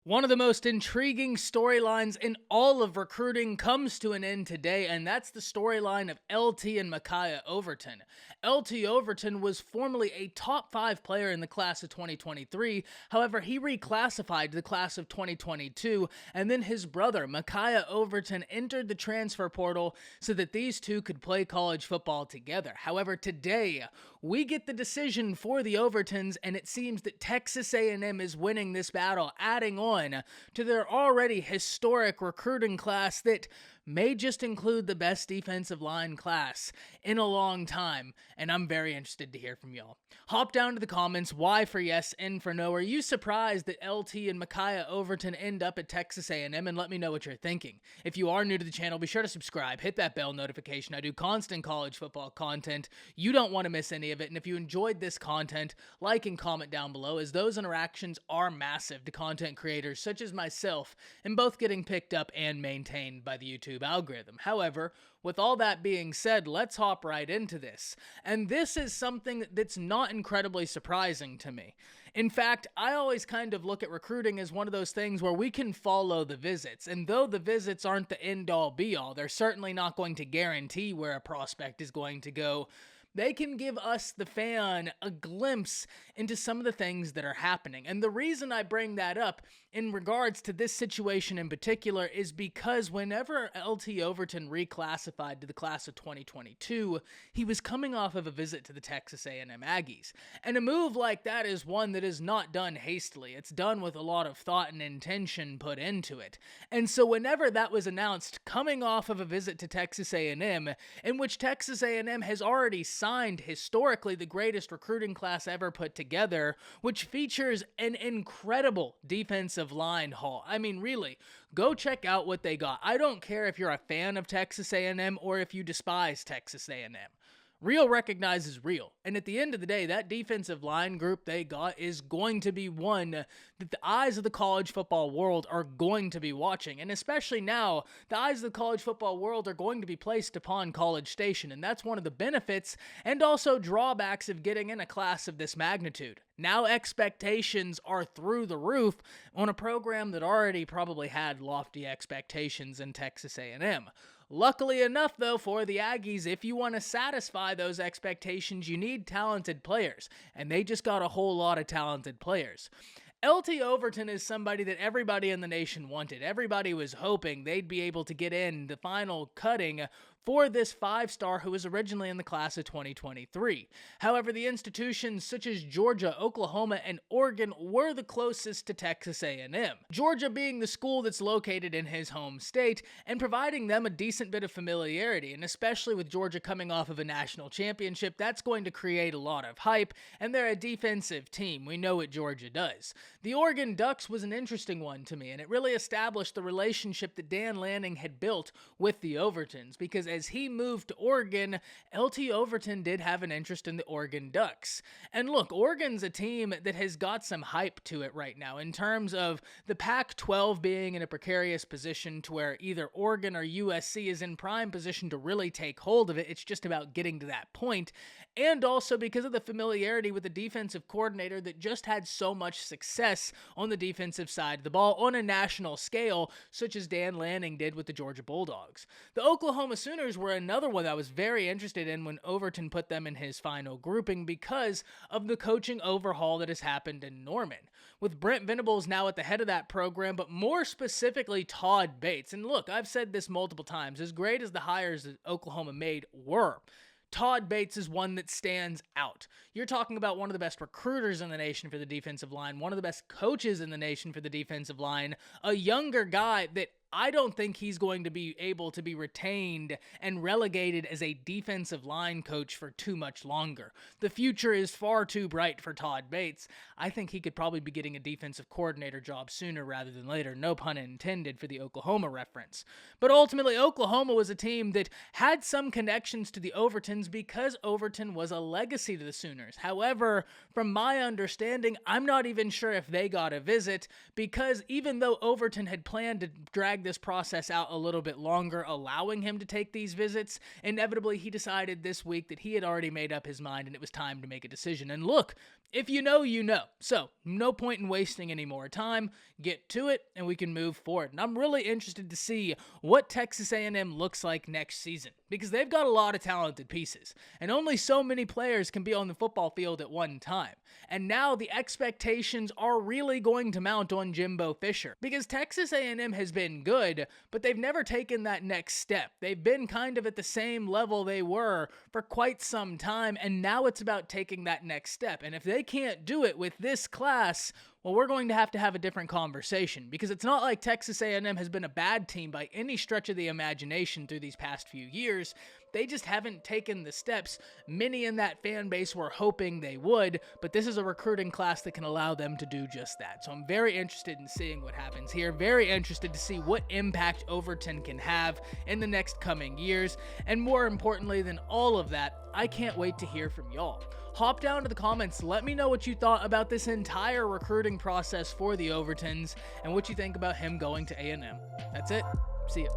One of the most intriguing storylines in all of recruiting comes to an end today, and that's the storyline of LT and Micaiah Overton. LT Overton was formerly a top 5 player in the class of 2023, however, he reclassified to the class of 2022, and then his brother, Micaiah Overton, entered the transfer portal so that these two could play college football together. However, today, we get the decision for the Overtons, and it seems that Texas A&M is winning this battle, adding on to their already historic recruiting class that may just include the best defensive line class in a long time, and I'm very interested to hear from y'all. Hop down to the comments, Y for yes, N for no. Are you surprised that LT and Micaiah Overton end up at Texas A&M? And let me know what you're thinking. If you are new to the channel, be sure to subscribe, hit that bell notification. I do constant college football content. You don't want to miss any of it, and if you enjoyed this content, like and comment down below, as those interactions are massive to content creators such as myself, and both getting picked up and maintained by the YouTube algorithm. However, with all that being said, let's hop right into this. And this is something that's not incredibly surprising to me. In fact, I always kind of look at recruiting as one of those things where we can follow the visits. And though the visits aren't the end-all be-all, they're certainly not going to guarantee where a prospect is going to go. They can give us, the fan, a glimpse into some of the things that are happening. And the reason I bring that up in regards to this situation in particular is because whenever LT Overton reclassified to the class of 2022, he was coming off of a visit to the Texas A&M Aggies. And a move like that is one that is not done hastily. It's done with a lot of thought and intention put into it. And so whenever that was announced, coming off of a visit to Texas A&M, in which Texas A&M has already signed historically the greatest recruiting class ever put together, which features an incredible defensive line haul. I mean, really, go check out what they got. I don't care if you're a fan of Texas A&M or if you despise Texas A&M. Real recognizes real. And at the end of the day, that defensive line group they got is going to be one that the eyes of the college football world are going to be watching. And especially now, the eyes of the college football world are going to be placed upon College Station. And that's one of the benefits and also drawbacks of getting in a class of this magnitude. Now expectations are through the roof on a program that already probably had lofty expectations in Texas A&M. Luckily enough, though, for the Aggies, if you want to satisfy those expectations, you need talented players, and they just got a whole lot of talented players. LT Overton is somebody that everybody in the nation wanted. Everybody was hoping they'd be able to get in the final cutting for this 5-star who was originally in the class of 2023. However, the institutions such as Georgia, Oklahoma, and Oregon were the closest to Texas A&M. Georgia being the school that's located in his home state and providing them a decent bit of familiarity, and especially with Georgia coming off of a national championship, that's going to create a lot of hype, and they're a defensive team. We know what Georgia does. The Oregon Ducks was an interesting one to me, and it really established the relationship that Dan Lanning had built with the Overtons, because as he moved to Oregon, LT Overton did have an interest in the Oregon Ducks. And look, Oregon's a team that has got some hype to it right now in terms of the Pac-12 being in a precarious position to where either Oregon or USC is in prime position to really take hold of it. It's just about getting to that point. And also because of the familiarity with the defensive coordinator that just had so much success on the defensive side of the ball on a national scale, such as Dan Lanning did with the Georgia Bulldogs. The Oklahoma Sooners were another one that I was very interested in when Overton put them in his final grouping because of the coaching overhaul that has happened in Norman. With Brent Venables now at the head of that program, but more specifically Todd Bates. And look, I've said this multiple times, as great as the hires that Oklahoma made were, Todd Bates is one that stands out. You're talking about one of the best recruiters in the nation for the defensive line, one of the best coaches in the nation for the defensive line, a younger guy that I don't think he's going to be able to be retained and relegated as a defensive line coach for too much longer. The future is far too bright for Todd Bates. I think he could probably be getting a defensive coordinator job sooner rather than later. No pun intended for the Oklahoma reference. But ultimately, Oklahoma was a team that had some connections to the Overtons because Overton was a legacy to the Sooners. However, from my understanding, I'm not even sure if they got a visit because even though Overton had planned to drag drag this process out a little bit longer, allowing him to take these visits. Inevitably, he decided this week that he had already made up his mind and it was time to make a decision. And look, if you know, you know. So, no point in wasting any more time. Get to it, and we can move forward. And I'm really interested to see what Texas A&M looks like next season, because they've got a lot of talented pieces, and only so many players can be on the football field at one time. And now the expectations are really going to mount on Jimbo Fisher, because Texas A&M has been good, but they've never taken that next step. They've been kind of at the same level they were for quite some time, and now it's about taking that next step. And if they can't do it with this class, well, we're going to have a different conversation, because it's not like Texas A&M has been a bad team by any stretch of the imagination through these past few years. They just haven't taken the steps many in that fan base were hoping they would, but this is a recruiting class that can allow them to do just that. So I'm very interested in seeing what happens here, very interested to see what impact Overton can have in the next coming years, and more importantly than all of that, I can't wait to hear from y'all. Hop down to the comments, let me know what you thought about this entire recruiting process for the Overtons, and what you think about him going to A&M. That's it. See ya.